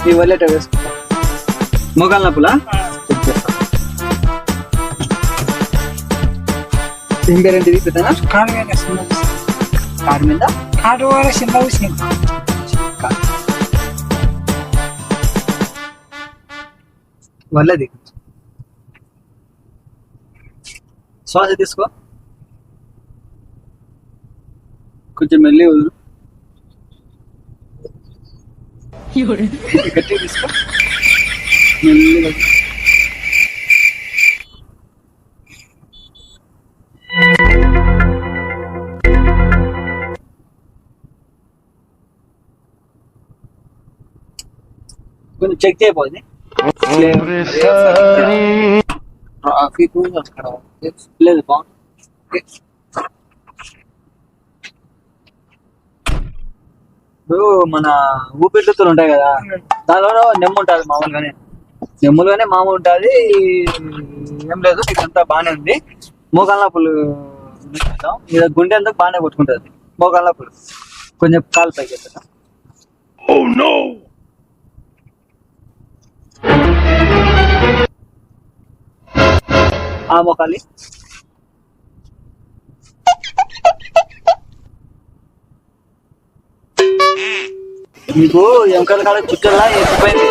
ఈ వల్లెట వేసుకుంటా. మోకాళ్ళ నొప్పులా ఏం పేరేంటిది పెద్దనా? కాడు మీద చిన్న కారు మీద కాడు కూడా చిన్న విషయం. వల్లది శ్వాస తీసుకో, కొంచెం మెల్లి వదులు, గట్టిగా తీసుకో, మెల్లి వదులు. కొంచెం చెక్ చేయబోతుంది ట్రాఫిక్ అక్కడ లేదు బాగుంది. ఇప్పుడు మన ఊపిరితిత్తులు ఉంటాయి కదా, దానిలో నెమ్ము ఉంటుంది మామూలుగానే మామూలు ఉంటుంది. ఏం లేదు, ఇదంతా బాగానే ఉంది. మోకాళ్ళ నొప్పులు మీద గుండె అంతా బాగానే కొట్టుకుంటుంది. మోకాళ్ళ నొప్పులు కొంచెం కాలు పైకి ఎత్తుతా. ఆ మోకాలి మీకు ఎంకల కాడ చుట్టలా ఎక్కిపోయింది.